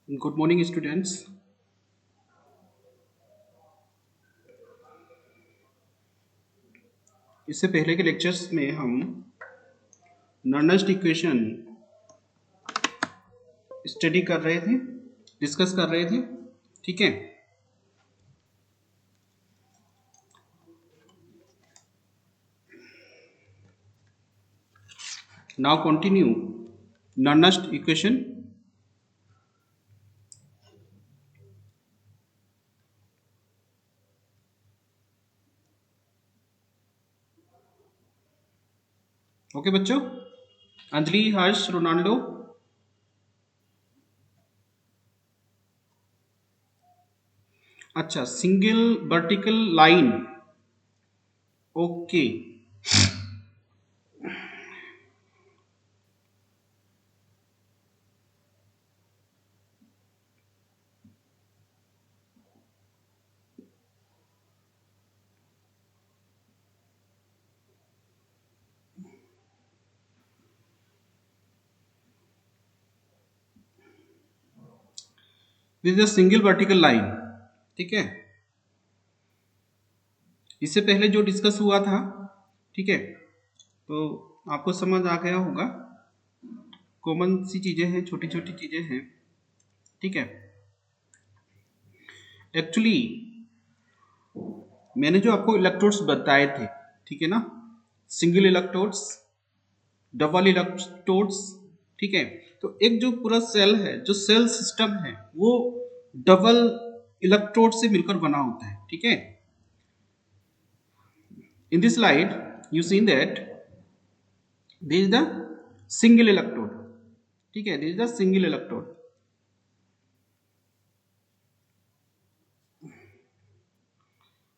Good morning students. इससे पहले के लेक्चर्स में हम नर्नस्ट इक्वेशन स्टडी कर रहे थे, डिस्कस कर रहे थे। ठीक है, now continue Nernst equation. Okay बच्चों, अंजलि, हर्ष, रोनाल्डो। अच्छा, single vertical line. Okay, this is a single vertical line. ठीक है, इससे पहले जो डिस्कस हुआ था, ठीक है, तो आपको समझ आ गया होगा। कॉमन सी चीजें हैं, छोटी छोटी चीजें हैं। ठीक है, एक्चुअली मैंने जो आपको इलेक्ट्रोड्स बताए थे, ठीक है ना, सिंगल इलेक्ट्रोड्स, डबल इलेक्ट्रोड्स। ठीक है, तो एक जो पूरा सेल है, जो सेल सिस्टम है, वो डबल इलेक्ट्रोड से मिलकर बना होता है। ठीक है, in this slide you seen that this is the single electrode. ठीक है, this is the single electrode.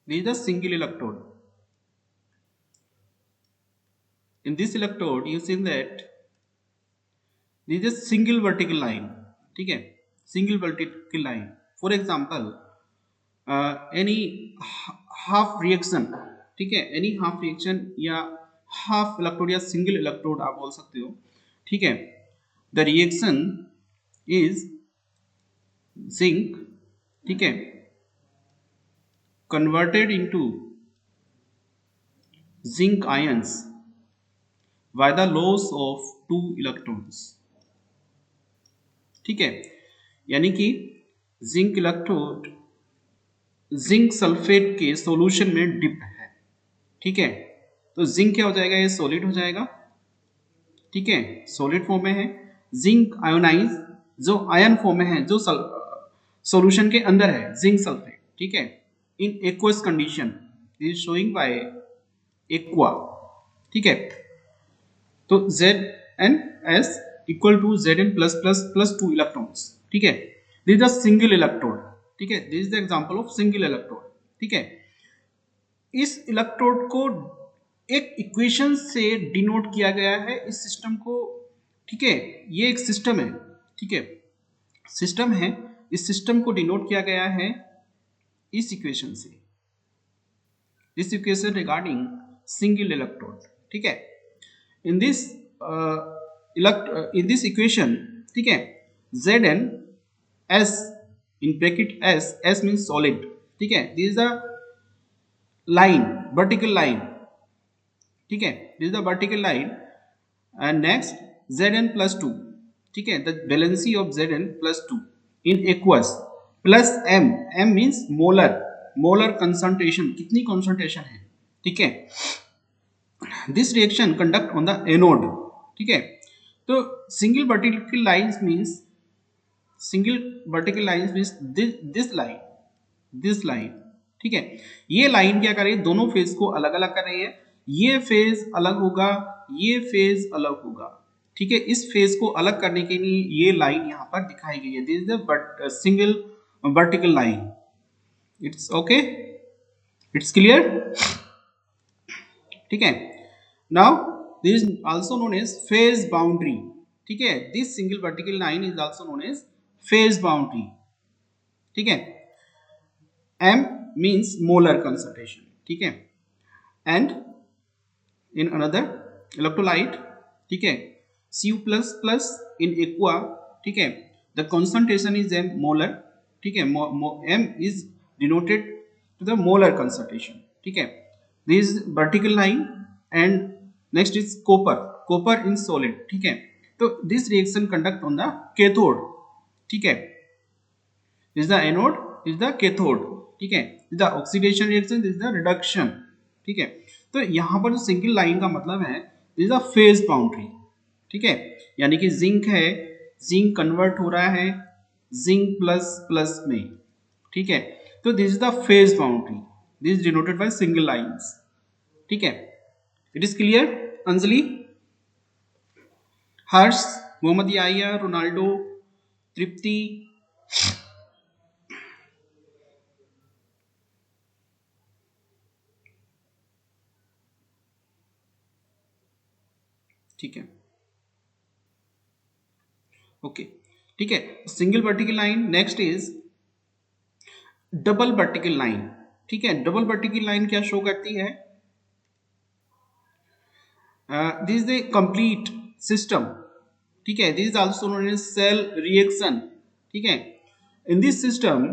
This is the single electrode. In this electrode you see that this is a single vertical line. ठीक है, single vertical line. For example, any half reaction, ठीक है, any half reaction या half electrode या single electrode आप बोल सकते हो। ठीक है, the reaction is zinc, ठीक है, converted into zinc ions by the loss of two electrons। ठीक है, यानी कि जिंक इलेक्ट्रोड जिंक सल्फेट के सॉल्यूशन में डिप है। ठीक है, तो जिंक क्या हो जाएगा, ये सॉलिड हो जाएगा। ठीक है, सॉलिड फॉर्म में है। जिंक आयोनाइज, जो आयन फॉर्म में है, जो सॉल्यूशन के अंदर है, जिंक सल्फेट। ठीक है, in aqueous condition is showing by aqua. ठीक है, तो Zn(S) equal to Zn plus plus plus 2 electrons. ठीक है, this is a single electrode. ठीक है, this is the example of single electrode. ठीक है, इस इलेक्ट्रोड को एक इक्वेशन से डिनोट किया गया है, इस सिस्टम को। ठीक है, ये एक सिस्टम है। ठीक है, सिस्टम है, इस सिस्टम को डिनोट किया गया है इस इक्वेशन से, this equation regarding single electrode. ठीक है, in this in this equation, ठीक है, Zn S in bracket S means solid। ठीक है, this is the line, vertical line। ठीक है, this is the vertical line and next Zn plus 2। ठीक है, the valency of Zn plus 2 in aqueous plus M means molar, molar concentration, कितनी concentration है। ठीक है, this reaction conduct on the anode. ठीक है, तो single vertical lines means, single vertical lines means this line. ठीक है, ये लाइन क्या कर रही है, दोनों फेज को अलग अलग कर रही है। ये फेज अलग होगा, ये फेज अलग होगा। ठीक है, इस फेज को अलग करने के लिए ये लाइन यहाँ पर दिखाई गई है, this is the single vertical line. It's okay, it's clear. ठीक है, now this is also known as phase boundary. ठीक है, this single vertical line is also known as phase boundary. ठीक है, M मींस मोलर कंसंट्रेशन। ठीक है, and in another electrolyte, ठीक है, Cu plus plus in aqua, ठीक है, the concentration is M molar, ठीक है, M is denoted to the molar concentration, ठीक है, this vertical line and next is copper in solid, ठीक है, तो this reaction conduct on the cathode, ठीक है, is the anode is the cathode, ठीक है, is the oxidation reaction is the reduction, ठीक है, तो यहां पर जो सिंगल लाइन का मतलब है इज द फेज बाउंड्री, ठीक है, यानी कि जिंक है, जिंक कन्वर्ट हो रहा है जिंक प्लस प्लस में, ठीक है, तो this is the phase boundary, this denoted by single lines, ठीक है, it is clear Anjali, Harsh, Mohammad Yahiya, Ronaldo, Tripti, ठीक है, ओके, ठीक है, single vertical line, next is double vertical line, ठीक है, डबल वर्टिकल लाइन क्या शो करती है, this is the complete system, ठीक है, this is also known as cell reaction, ठीक है, in this system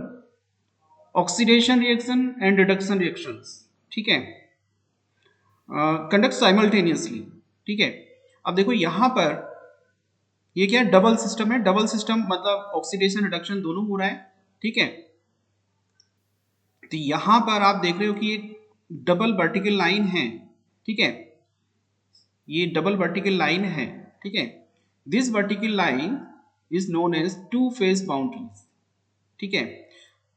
oxidation reaction and reduction reactions, ठीक है, कंडक्ट साइमल्टेनियसली, ठीक है, अब देखो यहां पर ये क्या डबल सिस्टम है, डबल सिस्टम मतलब ऑक्सीडेशन रिडक्शन दोनों हो रहा है, ठीक है, तो यहां पर आप देख रहे हो कि एक डबल वर्टिकल लाइन है, ठीक है, ये डबल वर्टिकल लाइन है, ठीक है, this vertical line is known as two phase boundaries, ठीक है,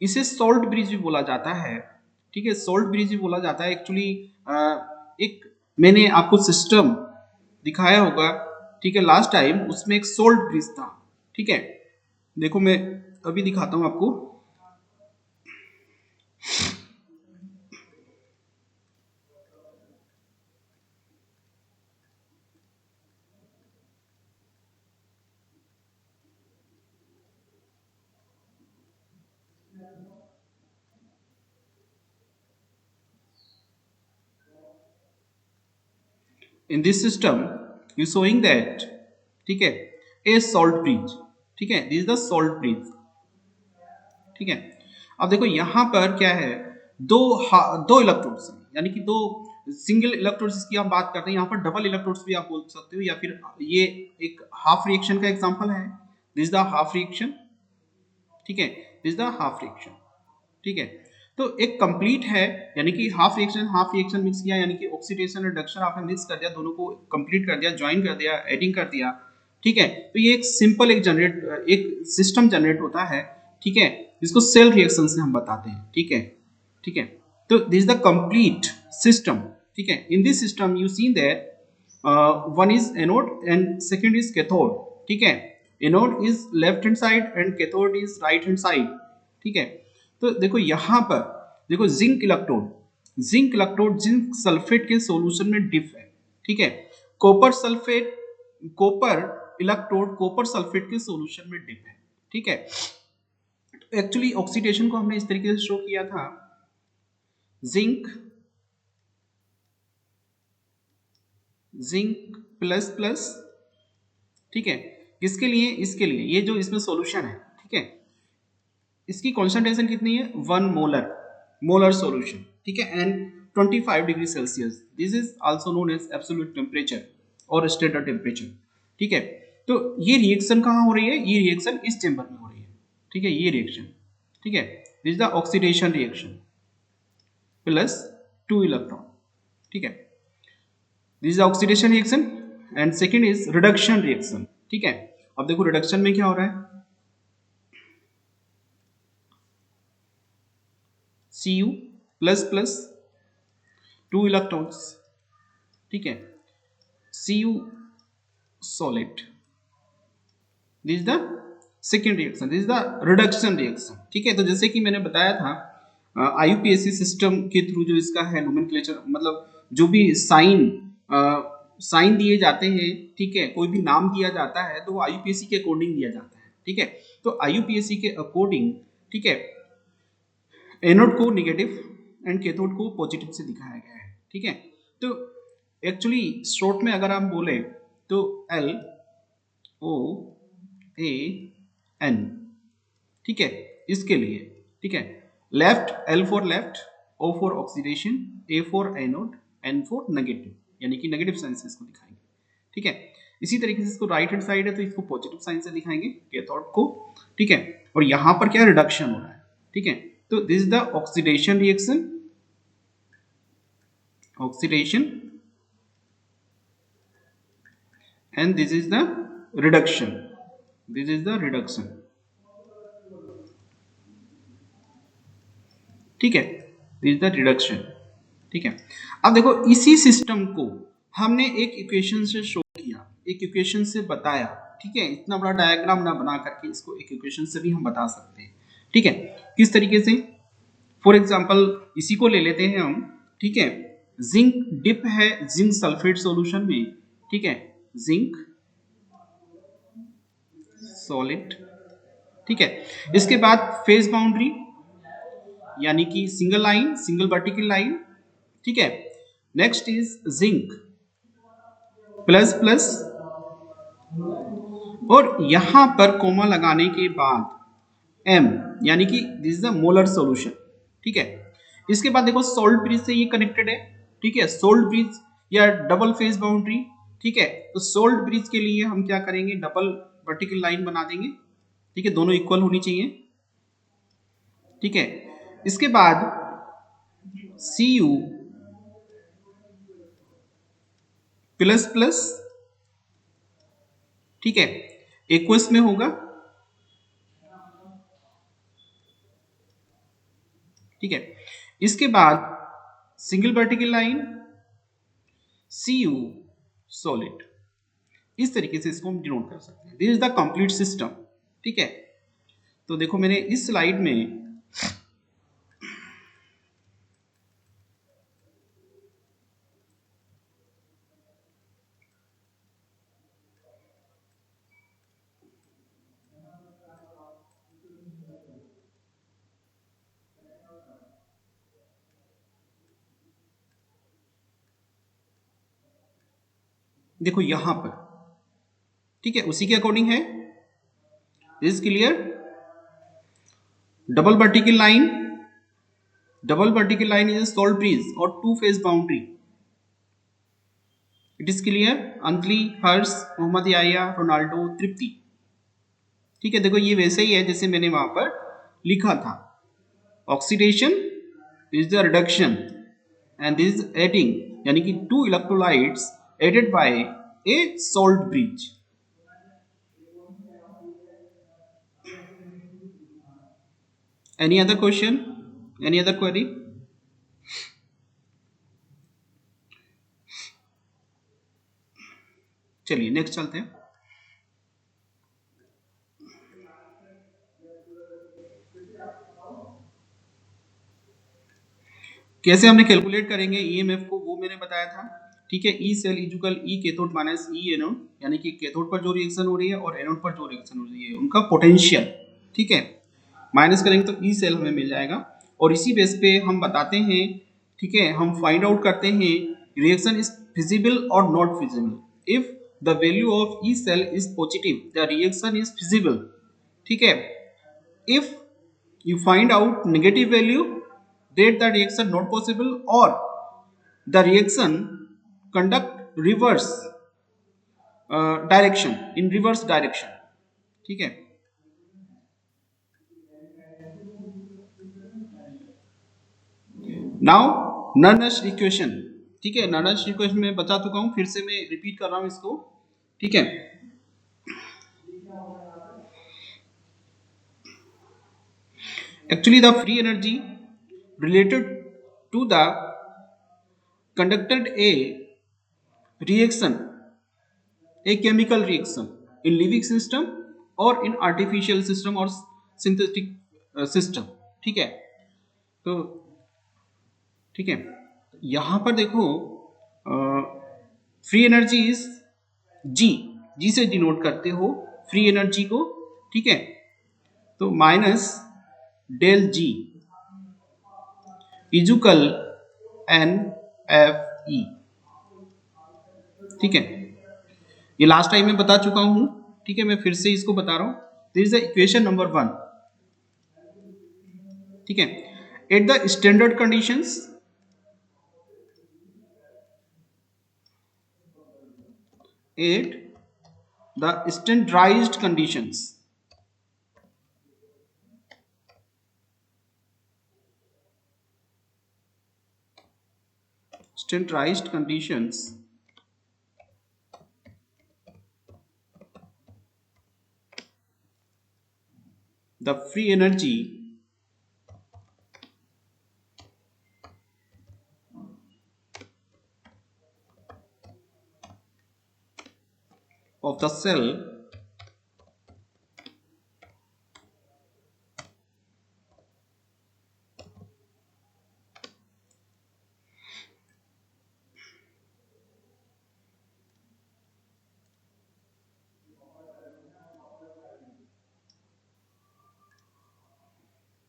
इसे सॉल्ट ब्रिज भी बोला जाता है, ठीक है, सॉल्ट ब्रिज भी बोला जाता है एक्चुअली, एक मैंने आपको सिस्टम दिखाया होगा, ठीक है, लास्ट टाइम उसमें एक सॉल्ट ब्रिज था, ठीक है, देखो मैं अभी दिखाता हूं आपको, in this system you showing that, ठीक है, a salt bridge, ठीक है, this is the salt bridge, ठीक है, अब देखो यहां पर क्या है, दो इलेक्ट्रोड्स हैं, यानी कि दो सिंगल इलेक्ट्रोड्स की हम बात करते हैं, यहाँ पर डबल इलेक्ट्रोड्स भी आप बोल सकते हो, या फिर ये एक हाफ रिएक्शन का एग्जांपल है, दिस द हाफ रिएक्शन, ठीक है, दिस द हाफ रिएक्शन, ठीक है, तो एक कंप्लीट है, यानी कि हाफ रिएक्शन मिक्स किया, यानी कि ऑक्सीडेशन रिडक्शन आपने मिक्स कर दिया, दोनों को कंप्लीट कर दिया, ज्वाइन कर दिया, एडिंग कर दिया, ठीक है, तो ये एक सिंपल एक सिस्टम जनरेट होता है, ठीक है, जिसको सेल रिएक्शन से हम बताते हैं, ठीक है, ठीक है, तो this is the complete system, ठीक है, in this system you seen that one is anode and second is cathode, ठीक है, anode is left hand side and cathode is right hand side, ठीक है, तो देखो यहां पर देखो जिंक इलेक्ट्रोड जिंक सल्फेट के सॉल्यूशन में डिप है, ठीक है, कॉपर इलेक्ट्रोड कॉपर सल्फेट के सॉल्यूशन में डिप है, ठीक है, एक्चुअली ऑक्सीडेशन को हमने इस तरीके से शो किया था, जिंक प्लस प्लस, ठीक है, किसके लिए, इसके लिए, ये जो इसमें सॉल्यूशन है, ठीक है, इसकी कॉन्सेंट्रेशन कितनी है, 1 मोलर सॉल्यूशन, ठीक है, and 25 degree Celsius, this is also known as absolute temperature और स्टैंडर्ड टेम्परेचर, ठीक है, तो ये रिएक्शन कहाँ हो रही है, ये रिएक्शन इस चेंबर में हो रही है, ठीक है, ये रिएक्शन, ठीक है, this is the oxidation reaction plus 2 electron, ठीक है, this is oxidation reaction and second is reduction reaction, ठीक है, अब देखो रिडक्शन में क्या हो रहा है, Cu प्लस प्लस 2 इलेक्ट्रॉन्स, ठीक है, Cu solid, this is the second reaction, this is the reduction reaction, ठीक है, तो जैसे कि मैंने बताया था IUPAC सिस्टम के थ्रू जो इसका है नोमेनक्लेचर, मतलब जो भी साइन दिए जाते हैं, ठीक है, कोई भी नाम दिया जाता है तो वो IUPAC के अकॉर्डिंग दिया जाता है, ठीक है, तो IUPAC के अकॉर्डिंग, ठीक है, एनोड को नेगेटिव एंड कैथोड को पॉजिटिव से दिखाया गया है, ठीक है, तो एक्चुअली शॉर्ट में अगर हम बोले तो L ओ ए एन, ठीक है, इसके लिए, ठीक है, left L for left, O for oxidation, A for anode, N for negative, यानी कि नेगेटिव साइन से इसको दिखाएंगे, ठीक है। इसी तरीके से इसको राइट हैंड साइड है तो इसको पॉजिटिव साइन से दिखाएंगे कैथोड को, ठीक है। और यहां पर क्या रिडक्शन हो रहा है, ठीक है, तो this is the oxidation reaction, oxidation, and this is the reduction, this is the reduction, ठीक है, दिस इज द रिडक्शन, ठीक है। अब देखो इसी सिस्टम को हमने एक इक्वेशन से शो किया, एक इक्वेशन से बताया, ठीक है, इतना बड़ा डायग्राम ना बना करके इसको एक इक्वेशन से भी हम बता सकते हैं, ठीक है। किस तरीके से, फॉर एग्जांपल इसी को ले लेते हैं हम, ठीक है, जिंक डिप है जिंक सल्फेट सॉल्यूशन में, ठीक है, जिंक सॉलिड, ठीक है। इसके बाद फेज बाउंड्री यानी कि single line, single vertical line, ठीक है। Next is zinc plus plus, और यहां पर कोमा लगाने के बाद एम, यानी कि this is the molar solution, ठीक है। इसके बाद देखो सोल्ट ब्रिज से ये कनेक्टेड है, ठीक है, सोल्ट ब्रिज या डबल फेज बाउंड्री, ठीक है। तो सोल्ट ब्रिज के लिए हम क्या करेंगे, डबल वर्टिकल लाइन बना देंगे, ठीक है, दोनों इक्वल होनी चाहिए, ठीक है। इसके बाद सी यू प्लस प्लस, ठीक है, एक्वस में होगा, ठीक है। इसके बाद single vertical line C U solid, इस तरीके से इसको हम डिनोट कर सकते हैं, this is the complete system, ठीक है। तो देखो मैंने इस स्लाइड में देखो यहां पर, ठीक है, उसी के अकॉर्डिंग है, is clear, double vertical line, double vertical line is salt bridge और two phase boundary, it is clear, Anjali, Harsh, Mohammad Yahiya, Ronaldo, Tripti, ठीक है। देखो ये वैसे ही है जैसे मैंने वहां पर लिखा था, oxidation is the reduction and this adding, यानी कि two electrolytes added by a salt bridge. Any other question, any other query? चलिए नेक्स्ट चलते हैं। कैसे हमने कैलकुलेट करेंगे ईएमएफ को वो मैंने बताया था, ठीक है। E cell equal E cathode minus E anode, यानी कि कैथोड पर जो रिएक्शन हो रही है और एनोड पर जो रिएक्शन हो रही है उनका पोटेंशियल, ठीक है, माइनस करेंगे तो ई सेल हमें मिल जाएगा। और इसी बेस पे हम बताते हैं, ठीक है, हम फाइंड आउट करते हैं रिएक्शन इज फिजिबल और not feasible. If the value of E cell is positive the reaction is feasible, ठीक है। If you find out negative value, that the reaction not possible, or the reaction conduct reverse direction, in reverse direction, ठीक है। Now नर्नश equation, ठीक है, नर्नश equation में बता चुका हूं, फिर से मैं रिपीट कर रहा हूं इसको, ठीक है। Actually the free energy related to the conducted a reaction, a chemical reaction in living system or in artificial system or synthetic system, ठीक है। तो ठीक है, यहां पर देखो फ्री एनर्जी इज जी, जी से डिनोट करते हो फ्री एनर्जी को, ठीक है। तो माइनस डेल जी इजुकल एन एफ ई, ठीक है। ये लास्ट टाइम मैं बता चुका हूं, ठीक है, मैं फिर से इसको बता रहा हूँ। This is the equation number 1। ठीक है, at the standard conditions, at the standardised conditions, standardized conditions, the free energy of the cell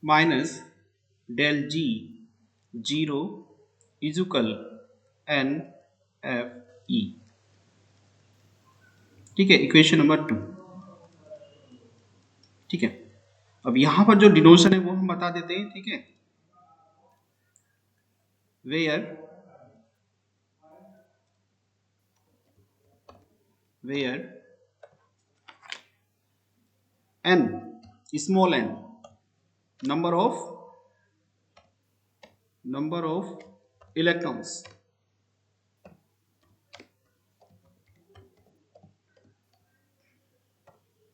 minus del G 0 is equal NFE। ठीक है, इक्वेशन नंबर 2। ठीक है, अब यहां पर जो डिनोशन है वो हम बता देते हैं। ठीक है, where n, small n, number of electrons,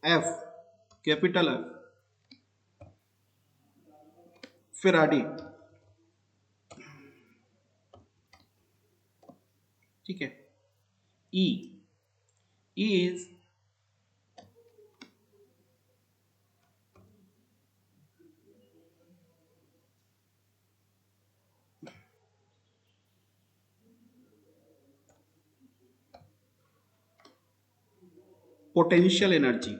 F, capital F, Faraday। ठीक है, E is potential energy।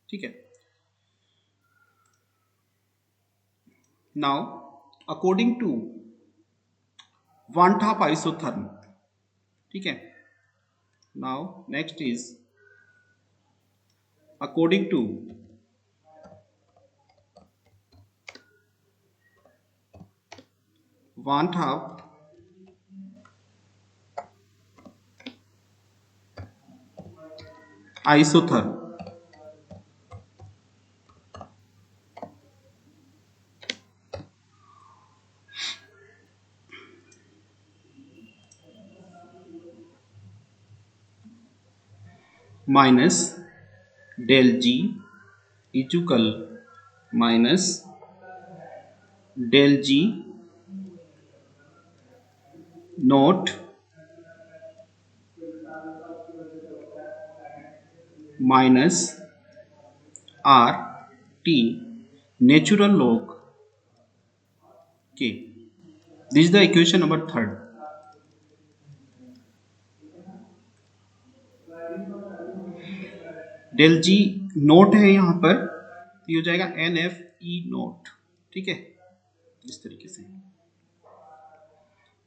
ठीक है, now according to van't Hoff isotherm. ठीक है, now next is according to van't Hoff isotherm, minus del G equal minus del G naught minus R T natural log K. This is the equation number 3। Del G naught है यहाँ पर, तो ये हो जाएगा N F ई note. ठीक है, इस तरीके से।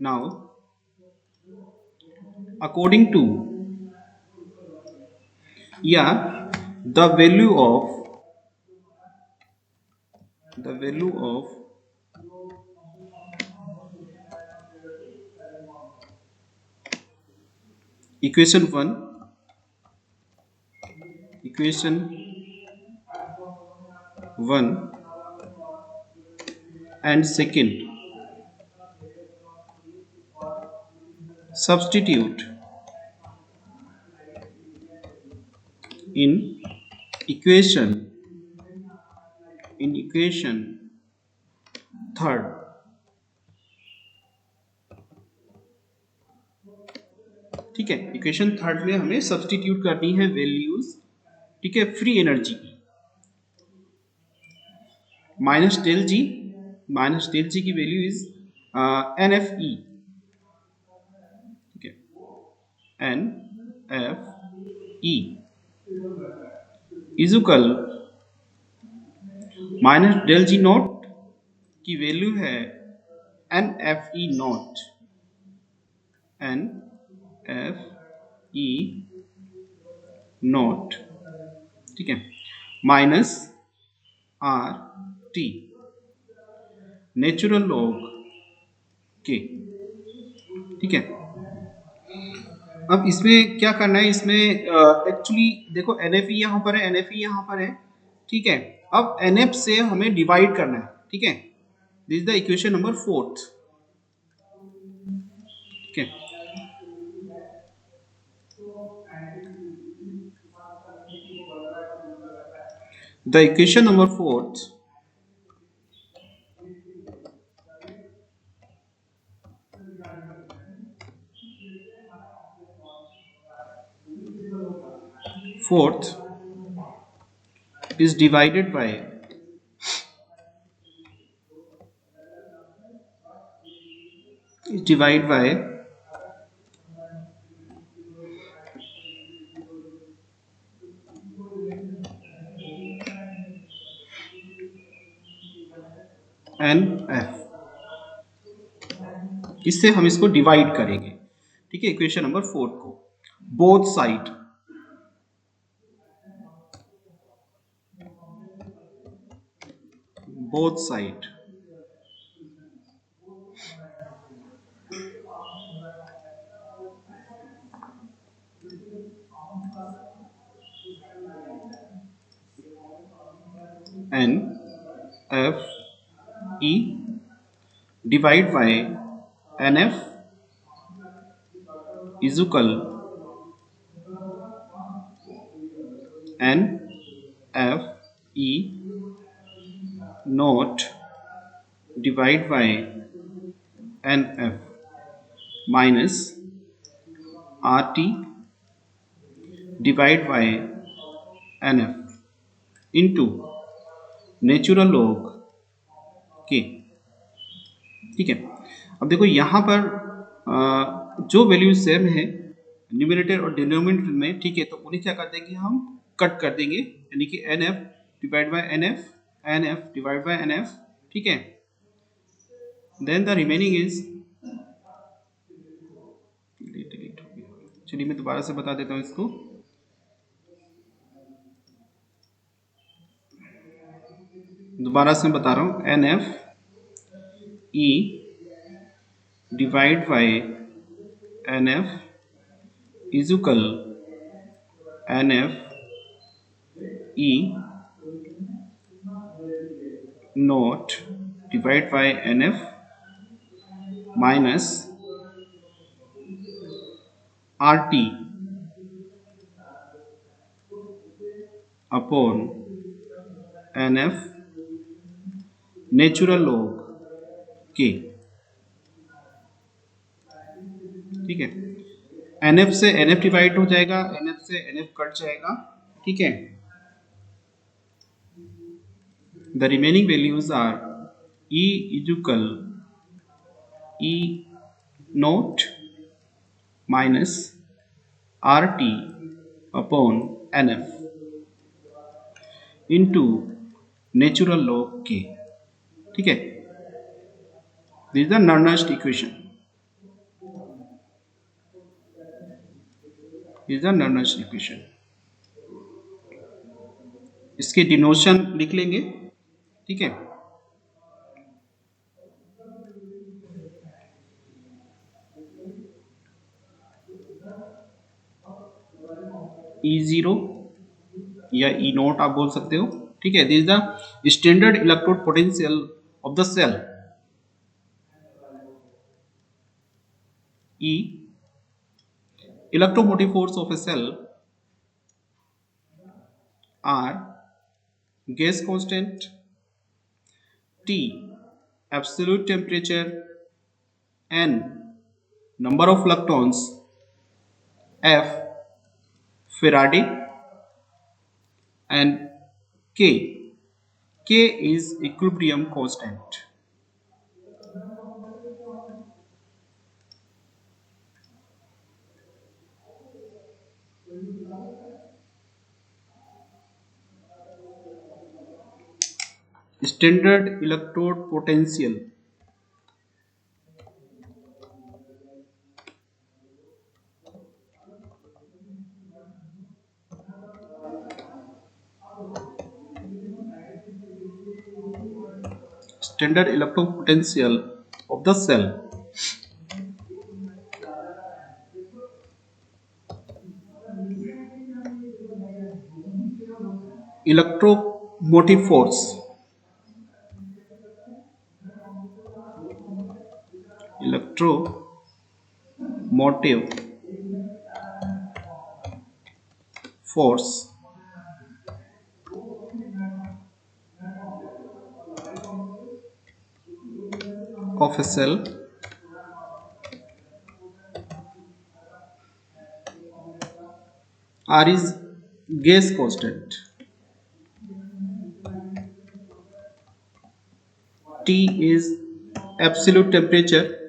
नाउ अकॉर्डिंग टू या the value of equation 1, equation 1 and second, substitute in equation third। ठीक है, इक्वेशन थर्ड में हमें सब्सटीट्यूट करनी है वैल्यूज। ठीक है, फ्री एनर्जी की माइनस डेल जी की value is N F E. ठीक है, N F E equal minus del G nought की वैल्यू है N F E nought, N F E nought, ठीक है, minus R T natural log K, ठीक है। अब इसमें क्या करना है, इसमें एक्चुअली देखो एन एफ ई यहाँ पर है, एन एफ ई यहाँ पर है, ठीक है। अब एन एफ से हमें डिवाइड करना है, ठीक है। This is the equation number 4, ठीक है। The equation number 4 fourth is divided by divide by N F, इससे हम इसको डिवाइड करेंगे, ठीक है, इक्वेशन नंबर 4 को। Both side both side N F E divide by N F is equal N F E nought divide by N F minus R T divide by N F into natural log K, ठीक है। अब देखो यहाँ पर जो value same है numerator और denominator में, ठीक है, तो उन्हें क्या कर देंगे, हम कट कर देंगे, यानी कि N F divide by N F, N F divide by N F, ठीक है। देन द रिमेनिंग इज, चलिए मैं दोबारा से बता देता हूँ इसको। दोबारा से बता रहा हूँ, N F E divide by N F is equal N F E nought divide by N F minus R T upon N F natural log K, ठीक है। एन एफ से एन एफ डिवाइड हो जाएगा, N F से N F cut जाएगा, ठीक है। The remaining values are E equal E nought minus R T upon N F into natural log K, ठीक है। This is the Nernst equation, this is the Nernst equation. इसके denotation लिख लेंगे, ठीक है। E0 या E नॉट आप बोल सकते हो, ठीक है। This is the standard electrode potential of the cell. E electromotive force of a cell, R gas constant, T absolute temperature, N number of electrons, F Faraday, and K is equilibrium constant. Standard electrode potential standard electropotential of the cell. Electromotive force. Electromotive force of a cell R is gas constant. T is absolute temperature.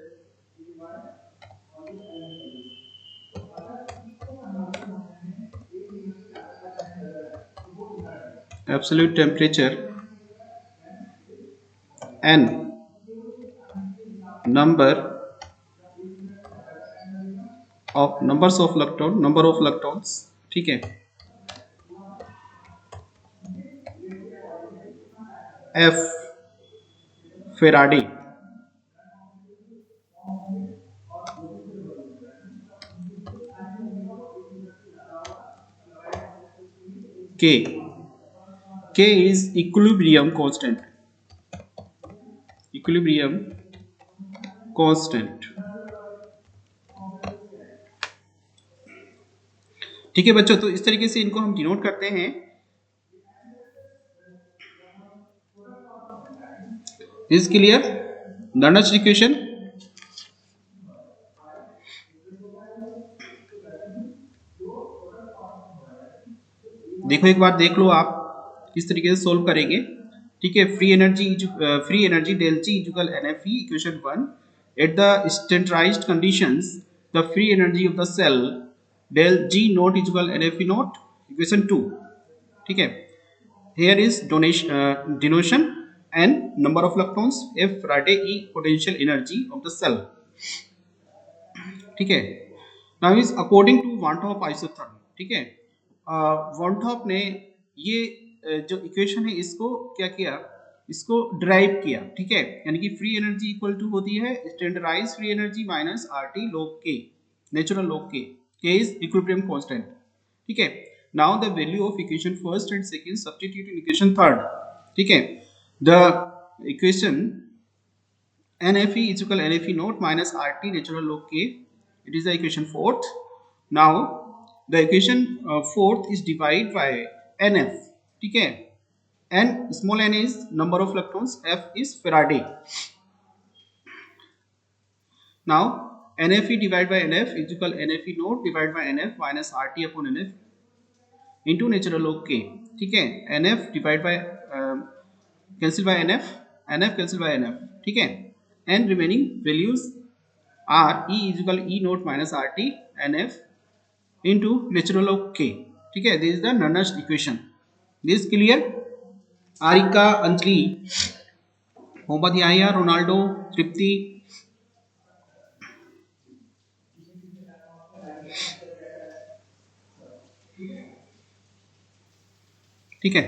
Absolute temperature. N numbers of number of electrons. ठीक है. F Faraday. K is equilibrium constant. Equilibrium constant. ठीक है बच्चों, तो इस तरीके से इनको हम डिनोट करते हैं. Is clear? Nernst equation. देखो एक बार देख लो आप किस तरीके से सोल्व करेंगे. ठीक है. Free energy del G equal NFE equation 1. At the standardised conditions the free energy of the cell del G naught equal NFE naught equation 2. ठीक है. Here is denotation n number of electrons, F Faraday E potential energy of the cell. ठीक है. Now is according to Van 't Hoff isotherm. ठीक है. Van 't Hoff ने ये जो equation है इसको क्या किया, इसको ड्राइव किया. ठीक है. यानी कि फ्री एनर्जी इक्वल टू होती है standardise free energy minus RT log K natural log K. K is equilibrium constant. ठीक है. Now the value of equation first and second substitute in equation third. ठीक है. The equation NFE is equal NFE naught minus RT natural log K. It is the equation fourth. Now the equation fourth is divided by NF. ठीक है. N small n is number of electrons. F is Faraday. Now NFE divided by NF is equal NFE naught divided by NF minus RT upon NF into natural log K. ठीक है. NF divide by cancel by NF cancel by NF. ठीक है. And remaining values are E is equal E naught minus RT NF into natural log K. ठीक है. This is the Nernst equation. This clear? Arika, Anjali, Mohammad Yahiya, Ronaldo, Tripti. ठीक है.